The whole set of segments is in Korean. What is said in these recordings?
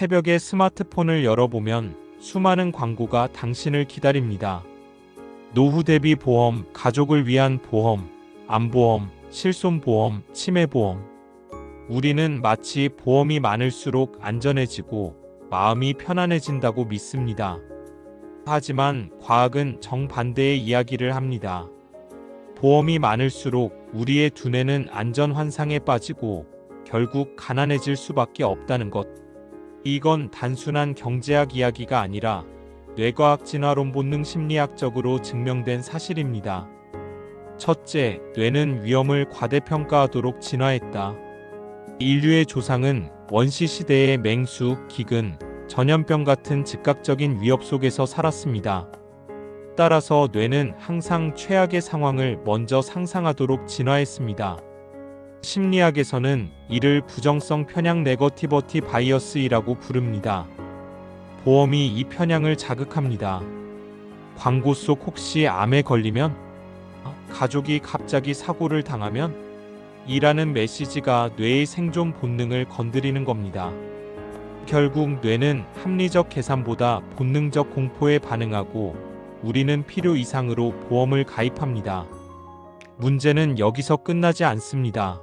새벽에 스마트폰을 열어보면 수많은 광고가 당신을 기다립니다. 노후 대비 보험, 가족을 위한 보험, 암보험, 실손보험, 치매보험. 우리는 마치 보험이 많을수록 안전해지고 마음이 편안해진다고 믿습니다. 하지만 과학은 정반대의 이야기를 합니다. 보험이 많을수록 우리의 두뇌는 안전 환상에 빠지고 결국 가난해질 수밖에 없다는 것. 이건 단순한 경제학 이야기가 아니라 뇌과학 진화론 본능 심리학적으로 증명된 사실입니다. 첫째, 뇌는 위험을 과대평가하도록 진화했다. 인류의 조상은 원시 시대의 맹수, 기근, 전염병 같은 즉각적인 위협 속에서 살았습니다. 따라서 뇌는 항상 최악의 상황을 먼저 상상하도록 진화했습니다. 심리학에서는 이를 부정성 편향 네거티버티 바이어스이라고 부릅니다. 보험이 이 편향을 자극합니다. 광고 속 혹시 암에 걸리면? 가족이 갑자기 사고를 당하면? 이라는 메시지가 뇌의 생존 본능을 건드리는 겁니다. 결국 뇌는 합리적 계산보다 본능적 공포에 반응하고 우리는 필요 이상으로 보험을 가입합니다. 문제는 여기서 끝나지 않습니다.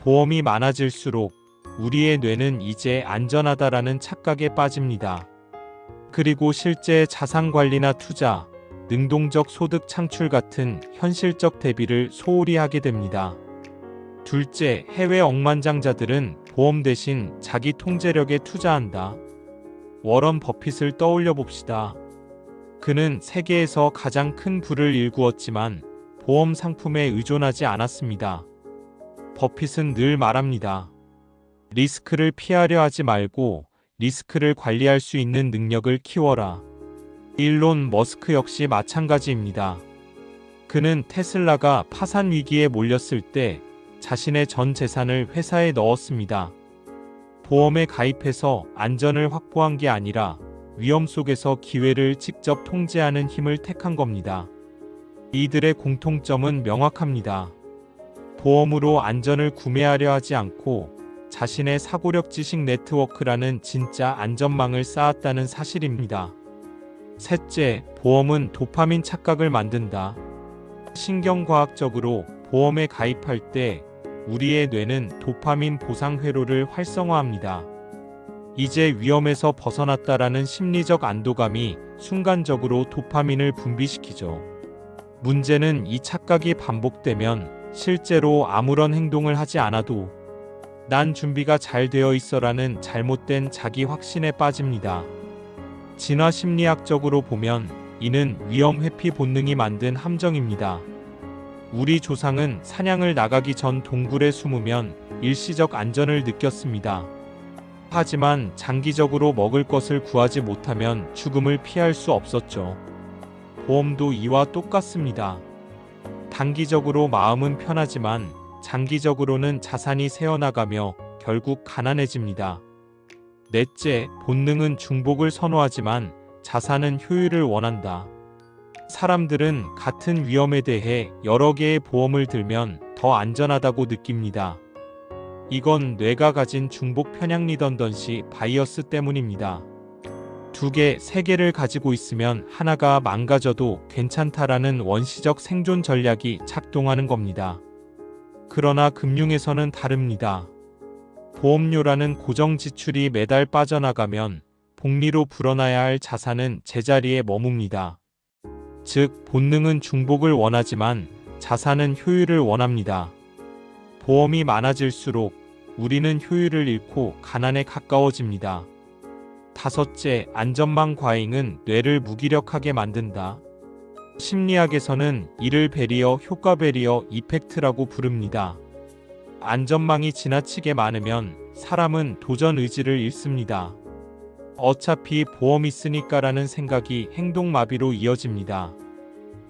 보험이 많아질수록 우리의 뇌는 이제 안전하다라는 착각에 빠집니다. 그리고 실제 자산 관리나 투자, 능동적 소득 창출 같은 현실적 대비를 소홀히 하게 됩니다. 둘째, 해외 억만장자들은 보험 대신 자기 통제력에 투자한다. 워런 버핏을 떠올려 봅시다. 그는 세계에서 가장 큰 부를 일구었지만 보험 상품에 의존하지 않았습니다. 버핏은 늘 말합니다. 리스크를 피하려 하지 말고 리스크를 관리할 수 있는 능력을 키워라. 일론 머스크 역시 마찬가지입니다. 그는 테슬라가 파산 위기에 몰렸을 때 자신의 전 재산을 회사에 넣었습니다. 보험에 가입해서 안전을 확보한 게 아니라 위험 속에서 기회를 직접 통제하는 힘을 택한 겁니다. 이들의 공통점은 명확합니다. 보험으로 안전을 구매하려 하지 않고 자신의 사고력 지식 네트워크라는 진짜 안전망을 쌓았다는 사실입니다. 셋째, 보험은 도파민 착각을 만든다. 신경과학적으로 보험에 가입할 때 우리의 뇌는 도파민 보상 회로를 활성화합니다. 이제 위험에서 벗어났다라는 심리적 안도감이 순간적으로 도파민을 분비시키죠. 문제는 이 착각이 반복되면 실제로 아무런 행동을 하지 않아도 난 준비가 잘 되어 있어라는 잘못된 자기 확신에 빠집니다. 진화 심리학적으로 보면 이는 위험 회피 본능이 만든 함정입니다. 우리 조상은 사냥을 나가기 전 동굴에 숨으면 일시적 안전을 느꼈습니다. 하지만 장기적으로 먹을 것을 구하지 못하면 죽음을 피할 수 없었죠. 보험도 이와 똑같습니다. 단기적으로 마음은 편하지만 장기적으로는 자산이 새어나가며 결국 가난해집니다. 넷째, 본능은 중복을 선호하지만 자산은 효율을 원한다. 사람들은 같은 위험에 대해 여러 개의 보험을 들면 더 안전하다고 느낍니다. 이건 뇌가 가진 중복 편향 리던던시 바이어스 때문입니다. 두 개, 세 개를 가지고 있으면 하나가 망가져도 괜찮다라는 원시적 생존 전략이 작동하는 겁니다. 그러나 금융에서는 다릅니다. 보험료라는 고정 지출이 매달 빠져나가면 복리로 불어나야 할 자산은 제자리에 머뭅니다. 즉, 본능은 중복을 원하지만 자산은 효율을 원합니다. 보험이 많아질수록 우리는 효율을 잃고 가난에 가까워집니다. 다섯째, 안전망 과잉은 뇌를 무기력하게 만든다. 심리학에서는 이를 베리어 효과 베리어 이펙트라고 부릅니다. 안전망이 지나치게 많으면 사람은 도전 의지를 잃습니다. 어차피 보험 있으니까라는 생각이 행동마비로 이어집니다.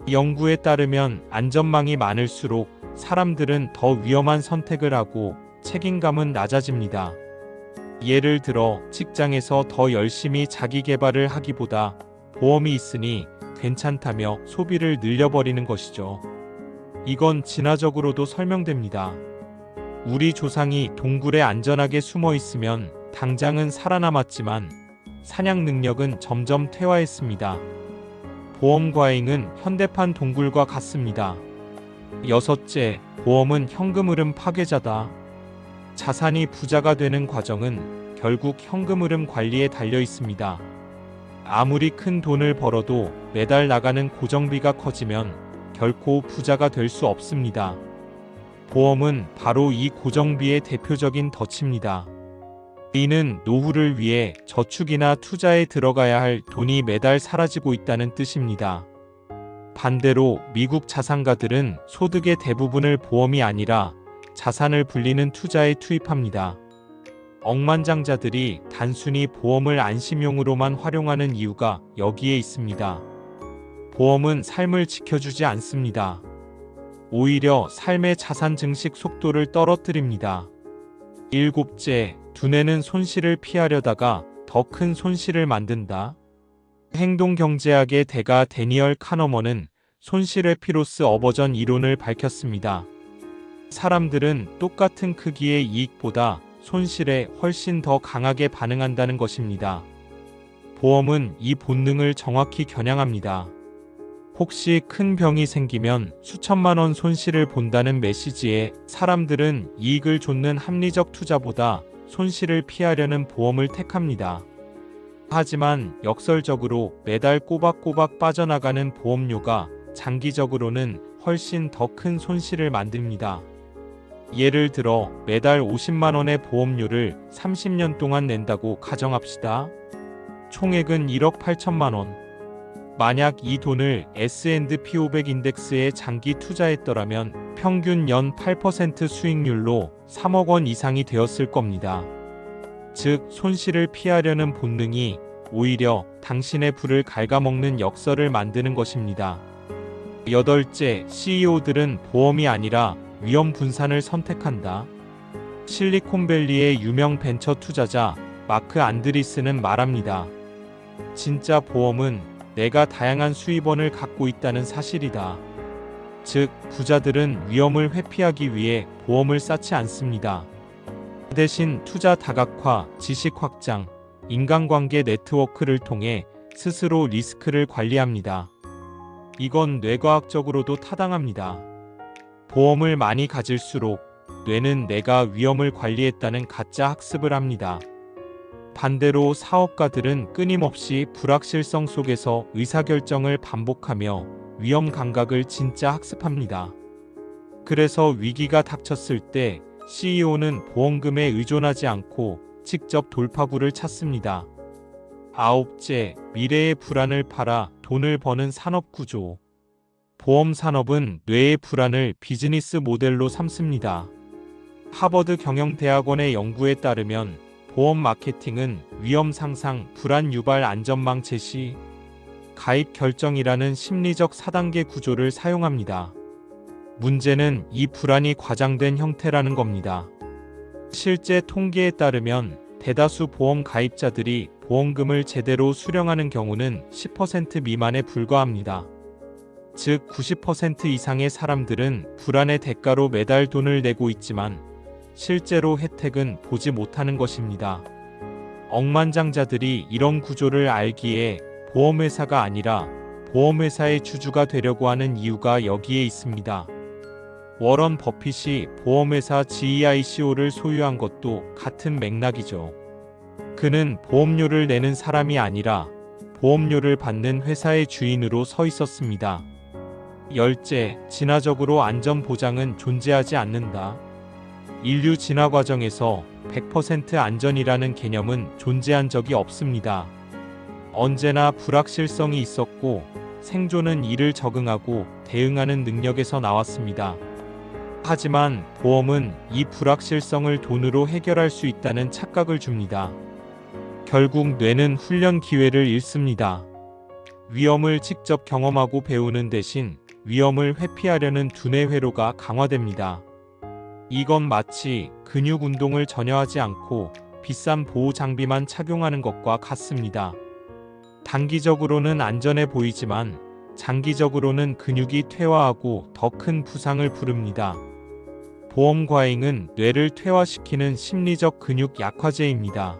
연구에 따르면 안전망이 많을수록 사람들은 더 위험한 선택을 하고 책임감은 낮아집니다. 예를 들어 직장에서 더 열심히 자기 개발을 하기보다 보험이 있으니 괜찮다며 소비를 늘려버리는 것이죠. 이건 진화적으로도 설명됩니다. 우리 조상이 동굴에 안전하게 숨어 있으면 당장은 살아남았지만 사냥 능력은 점점 퇴화했습니다. 보험 과잉은 현대판 동굴과 같습니다. 여섯째, 보험은 현금 흐름 파괴자다. 자산이 부자가 되는 과정은 결국 현금 흐름 관리에 달려 있습니다. 아무리 큰 돈을 벌어도 매달 나가는 고정비가 커지면 결코 부자가 될 수 없습니다. 보험은 바로 이 고정비의 대표적인 덫입니다. 이는 노후를 위해 저축이나 투자에 들어가야 할 돈이 매달 사라지고 있다는 뜻입니다. 반대로 미국 자산가들은 소득의 대부분을 보험이 아니라 자산을 불리는 투자에 투입합니다. 억만장자들이 단순히 보험을 안심용으로만 활용하는 이유가 여기에 있습니다. 보험은 삶을 지켜주지 않습니다. 오히려 삶의 자산 증식 속도를 떨어뜨립니다. 일곱째, 두뇌는 손실을 피하려다가 더 큰 손실을 만든다. 행동경제학의 대가 데니얼 카너먼은 손실 회피로스 어버전 이론을 밝혔습니다. 사람들은 똑같은 크기의 이익보다 손실에 훨씬 더 강하게 반응한다는 것입니다. 보험은 이 본능을 정확히 겨냥합니다. 혹시 큰 병이 생기면 수천만 원 손실을 본다는 메시지에 사람들은 이익을 좇는 합리적 투자보다 손실을 피하려는 보험을 택합니다. 하지만 역설적으로 매달 꼬박꼬박 빠져나가는 보험료가 장기적으로는 훨씬 더 큰 손실을 만듭니다. 예를 들어 매달 50만 원의 보험료를 30년 동안 낸다고 가정합시다. 총액은 1억 8천만 원. 만약 이 돈을 S&P 500 인덱스에 장기 투자했더라면 평균 연 8% 수익률로 3억 원 이상이 되었을 겁니다. 즉, 손실을 피하려는 본능이 오히려 당신의 부를 갉아먹는 역설을 만드는 것입니다. 여덟째, CEO들은 보험이 아니라 위험 분산을 선택한다. 실리콘밸리의 유명 벤처 투자자 마크 안드리스는 말합니다. 진짜 보험은 내가 다양한 수입원을 갖고 있다는 사실이다. 즉, 부자들은 위험을 회피하기 위해 보험을 쌓지 않습니다. 대신 투자 다각화, 지식 확장, 인간관계 네트워크를 통해 스스로 리스크를 관리합니다. 이건 뇌과학적으로도 타당합니다. 보험을 많이 가질수록 뇌는 내가 위험을 관리했다는 가짜 학습을 합니다. 반대로 사업가들은 끊임없이 불확실성 속에서 의사결정을 반복하며 위험 감각을 진짜 학습합니다. 그래서 위기가 닥쳤을 때 CEO는 보험금에 의존하지 않고 직접 돌파구를 찾습니다. 아홉째, 미래의 불안을 팔아 돈을 버는 산업구조. 보험 산업은 뇌의 불안을 비즈니스 모델로 삼습니다. 하버드 경영대학원의 연구에 따르면 보험 마케팅은 위험 상상, 불안 유발, 안전망 제시, 가입 결정이라는 심리적 4단계 구조를 사용합니다. 문제는 이 불안이 과장된 형태라는 겁니다. 실제 통계에 따르면 대다수 보험 가입자들이 보험금을 제대로 수령하는 경우는 10% 미만에 불과합니다. 즉 90% 이상의 사람들은 불안의 대가로 매달 돈을 내고 있지만 실제로 혜택은 보지 못하는 것입니다. 억만장자들이 이런 구조를 알기에 보험회사가 아니라 보험회사의 주주가 되려고 하는 이유가 여기에 있습니다. 워런 버핏이 보험회사 GEICO를 소유한 것도 같은 맥락이죠. 그는 보험료를 내는 사람이 아니라 보험료를 받는 회사의 주인으로 서 있었습니다. 열째, 진화적으로 안전보장은 존재하지 않는다. 인류 진화 과정에서 100% 안전이라는 개념은 존재한 적이 없습니다. 언제나 불확실성이 있었고 생존은 이를 적응하고 대응하는 능력에서 나왔습니다. 하지만 보험은 이 불확실성을 돈으로 해결할 수 있다는 착각을 줍니다. 결국 뇌는 훈련 기회를 잃습니다. 위험을 직접 경험하고 배우는 대신 위험을 회피하려는 두뇌 회로가 강화됩니다. 이건 마치 근육 운동을 전혀 하지 않고 비싼 보호 장비만 착용하는 것과 같습니다. 단기적으로는 안전해 보이지만 장기적으로는 근육이 퇴화하고 더 큰 부상을 부릅니다. 보험 과잉은 뇌를 퇴화시키는 심리적 근육 약화제입니다.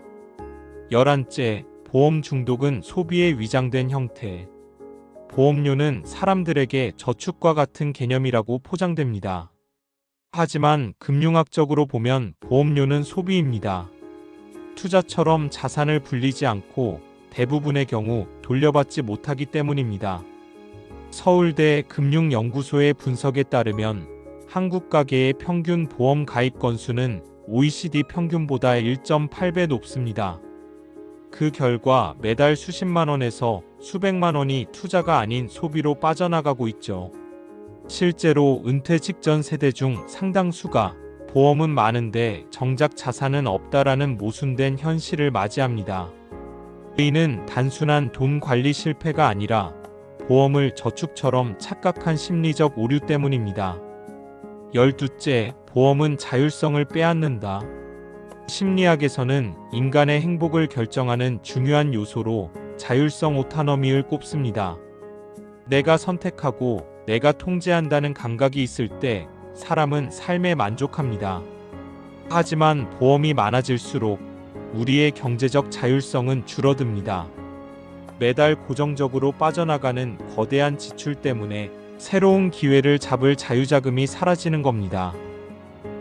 11째, 보험 중독은 소비의 위장된 형태. 보험료는 사람들에게 저축과 같은 개념이라고 포장됩니다. 하지만 금융학적으로 보면 보험료는 소비입니다. 투자처럼 자산을 불리지 않고 대부분의 경우 돌려받지 못하기 때문입니다. 서울대 금융연구소의 분석에 따르면 한국 가계의 평균 보험 가입 건수는 OECD 평균보다 1.8배 높습니다. 그 결과 매달 수십만 원에서 수백만 원이 투자가 아닌 소비로 빠져나가고 있죠. 실제로 은퇴 직전 세대 중 상당수가 보험은 많은데 정작 자산은 없다라는 모순된 현실을 맞이합니다. 이는 단순한 돈 관리 실패가 아니라 보험을 저축처럼 착각한 심리적 오류 때문입니다. 12째, 보험은 자율성을 빼앗는다. 심리학에서는 인간의 행복을 결정하는 중요한 요소로 자율성 오타너미를 꼽습니다. 내가 선택하고 내가 통제한다는 감각이 있을 때 사람은 삶에 만족합니다. 하지만 보험이 많아질수록 우리의 경제적 자율성은 줄어듭니다. 매달 고정적으로 빠져나가는 거대한 지출 때문에 새로운 기회를 잡을 자유자금이 사라지는 겁니다.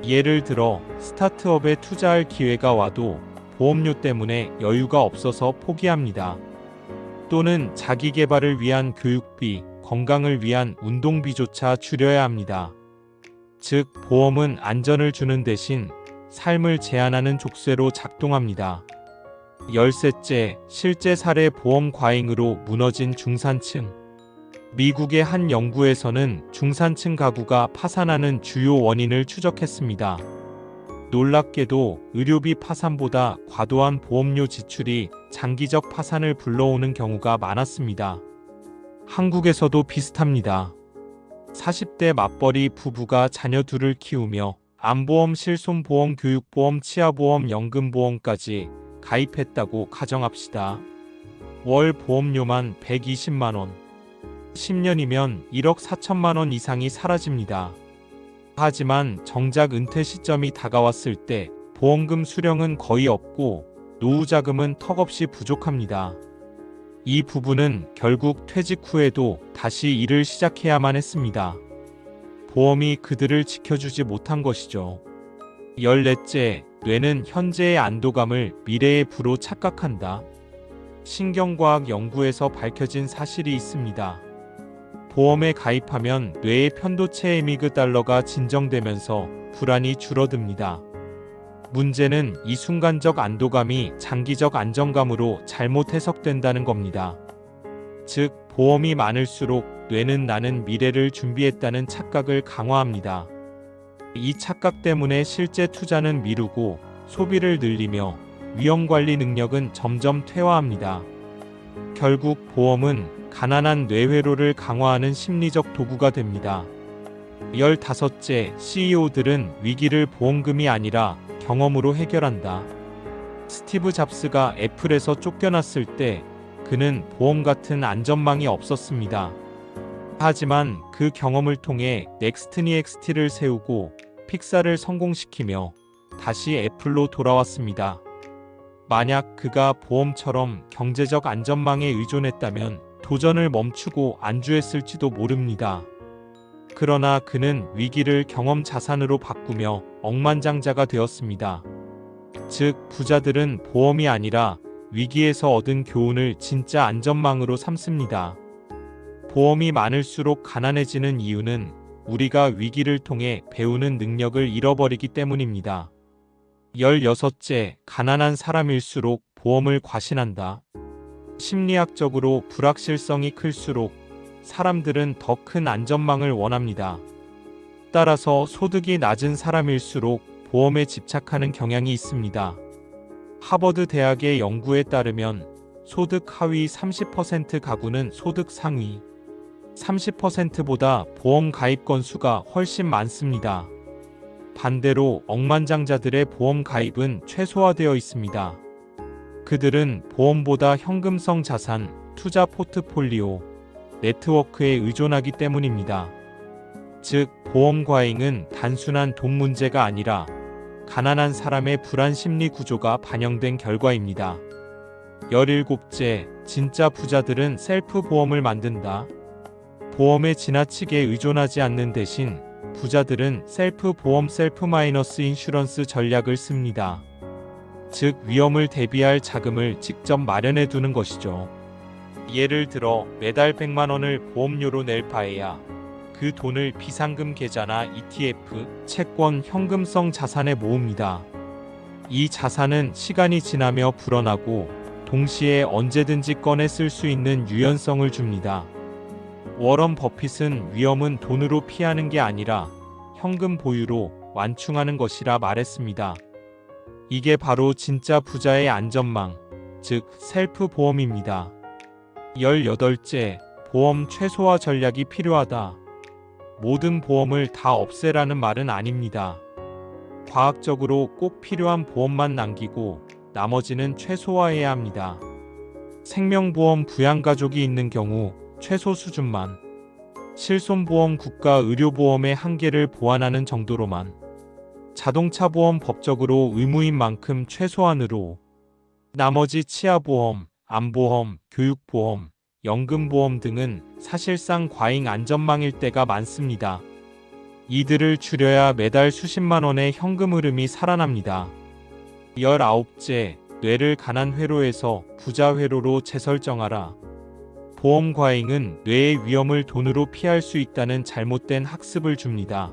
예를 들어 스타트업에 투자할 기회가 와도 보험료 때문에 여유가 없어서 포기합니다. 또는 자기 개발을 위한 교육비, 건강을 위한 운동비조차 줄여야 합니다. 즉, 보험은 안전을 주는 대신 삶을 제한하는 족쇄로 작동합니다. 13째, 실제 사례 보험 과잉으로 무너진 중산층. 미국의 한 연구에서는 중산층 가구가 파산하는 주요 원인을 추적했습니다. 놀랍게도 의료비 파산보다 과도한 보험료 지출이 장기적 파산을 불러오는 경우가 많았습니다. 한국에서도 비슷합니다. 40대 맞벌이 부부가 자녀 둘을 키우며 암보험, 실손보험, 교육보험, 치아보험, 연금보험까지 가입했다고 가정합시다. 월 보험료만 120만 원. 10년이면 1억 4천만 원 이상이 사라집니다. 하지만 정작 은퇴 시점이 다가왔을 때 보험금 수령은 거의 없고 노후 자금은 턱없이 부족합니다. 이 부부는 결국 퇴직 후에도 다시 일을 시작해야만 했습니다. 보험이 그들을 지켜주지 못한 것이죠. 14째, 뇌는 현재의 안도감을 미래의 부로 착각한다. 신경과학 연구에서 밝혀진 사실이 있습니다. 보험에 가입하면 뇌의 편도체 에미그달러가 진정되면서 불안이 줄어듭니다. 문제는 이 순간적 안도감이 장기적 안정감으로 잘못 해석된다는 겁니다. 즉, 보험이 많을수록 뇌는 나는 미래를 준비했다는 착각을 강화합니다. 이 착각 때문에 실제 투자는 미루고 소비를 늘리며 위험관리 능력은 점점 퇴화합니다. 결국 보험은 가난한 뇌회로를 강화하는 심리적 도구가 됩니다. 15째, CEO들은 위기를 보험금이 아니라 경험으로 해결한다. 스티브 잡스가 애플에서 쫓겨났을 때 그는 보험 같은 안전망이 없었습니다. 하지만 그 경험을 통해 넥스트니엑스티를 세우고 픽사를 성공시키며 다시 애플로 돌아왔습니다. 만약 그가 보험처럼 경제적 안전망에 의존했다면 도전을 멈추고 안주했을지도 모릅니다. 그러나 그는 위기를 경험 자산으로 바꾸며 억만장자가 되었습니다. 즉, 부자들은 보험이 아니라 위기에서 얻은 교훈을 진짜 안전망으로 삼습니다. 보험이 많을수록 가난해지는 이유는 우리가 위기를 통해 배우는 능력을 잃어버리기 때문입니다. 16째, 가난한 사람일수록 보험을 과신한다. 심리학적으로 불확실성이 클수록 사람들은 더 큰 안전망을 원합니다. 따라서 소득이 낮은 사람일수록 보험에 집착하는 경향이 있습니다. 하버드 대학의 연구에 따르면 소득 하위 30% 가구는 소득 상위 30%보다 보험 가입 건수가 훨씬 많습니다. 반대로 억만장자들의 보험 가입은 최소화되어 있습니다. 그들은 보험보다 현금성 자산, 투자 포트폴리오, 네트워크에 의존하기 때문입니다. 즉, 보험 과잉은 단순한 돈 문제가 아니라 가난한 사람의 불안 심리 구조가 반영된 결과입니다. 17째, 진짜 부자들은 셀프 보험을 만든다. 보험에 지나치게 의존하지 않는 대신 부자들은 셀프 보험 셀프-인슈런스 전략을 씁니다. 즉, 위험을 대비할 자금을 직접 마련해 두는 것이죠. 예를 들어 매달 100만 원을 보험료로 낼 바에야 그 돈을 비상금 계좌나 ETF, 채권, 현금성 자산에 모읍니다. 이 자산은 시간이 지나며 불어나고 동시에 언제든지 꺼내 쓸 수 있는 유연성을 줍니다. 워런 버핏은 위험은 돈으로 피하는 게 아니라 현금 보유로 완충하는 것이라 말했습니다. 이게 바로 진짜 부자의 안전망, 즉 셀프 보험입니다. 18째, 보험 최소화 전략이 필요하다. 모든 보험을 다 없애라는 말은 아닙니다. 과학적으로 꼭 필요한 보험만 남기고 나머지는 최소화해야 합니다. 생명보험 부양가족이 있는 경우 최소 수준만, 실손보험 국가의료보험의 한계를 보완하는 정도로만, 자동차보험 법적으로 의무인 만큼 최소한으로, 나머지 치아보험, 암보험, 교육보험, 연금보험 등은 사실상 과잉 안전망일 때가 많습니다. 이들을 줄여야 매달 수십만 원의 현금 흐름이 살아납니다. 19째, 뇌를 가난 회로에서 부자 회로로 재설정하라. 보험 과잉은 뇌의 위험을 돈으로 피할 수 있다는 잘못된 학습을 줍니다.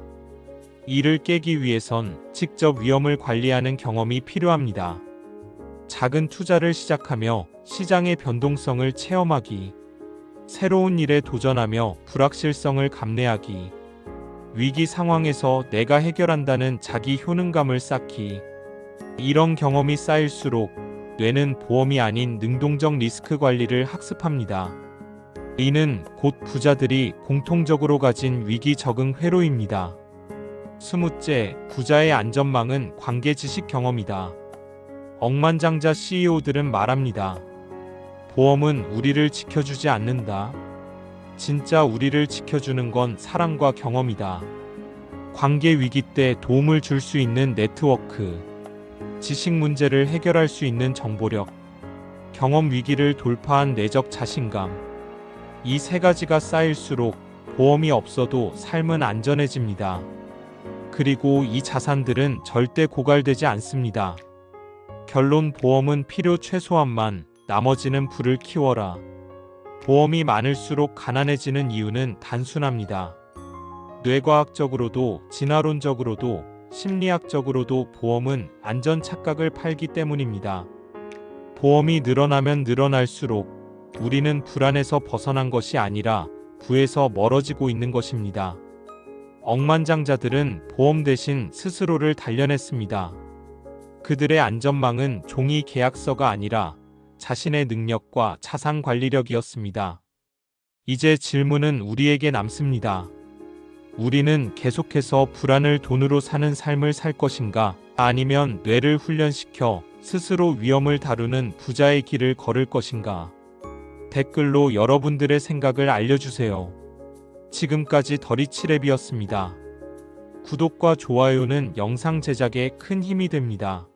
이를 깨기 위해선 직접 위험을 관리하는 경험이 필요합니다. 작은 투자를 시작하며 시장의 변동성을 체험하기, 새로운 일에 도전하며 불확실성을 감내하기, 위기 상황에서 내가 해결한다는 자기 효능감을 쌓기. 이런 경험이 쌓일수록 뇌는 보험이 아닌 능동적 리스크 관리를 학습합니다. 이는 곧 부자들이 공통적으로 가진 위기 적응 회로입니다. 20째, 부자의 안전망은 관계 지식 경험이다. 억만장자 CEO들은 말합니다. 보험은 우리를 지켜주지 않는다. 진짜 우리를 지켜주는 건 사랑과 경험이다. 관계 위기 때 도움을 줄 수 있는 네트워크, 지식 문제를 해결할 수 있는 정보력, 경험 위기를 돌파한 내적 자신감. 이 세 가지가 쌓일수록 보험이 없어도 삶은 안전해집니다. 그리고 이 자산들은 절대 고갈되지 않습니다. 결론, 보험은 필요 최소한만, 나머지는 불을 키워라. 보험이 많을수록 가난해지는 이유는 단순합니다. 뇌과학적으로도 진화론적으로도 심리학적으로도 보험은 안전 착각을 팔기 때문입니다. 보험이 늘어나면 늘어날수록 우리는 불안에서 벗어난 것이 아니라 부에서 멀어지고 있는 것입니다. 억만장자들은 보험 대신 스스로를 단련했습니다. 그들의 안전망은 종이 계약서가 아니라 자신의 능력과 자산 관리력이었습니다. 이제 질문은 우리에게 남습니다. 우리는 계속해서 불안을 돈으로 사는 삶을 살 것인가? 아니면 뇌를 훈련시켜 스스로 위험을 다루는 부자의 길을 걸을 것인가? 댓글로 여러분들의 생각을 알려주세요. 지금까지 더리치랩이었습니다. 구독과 좋아요는 영상 제작에 큰 힘이 됩니다.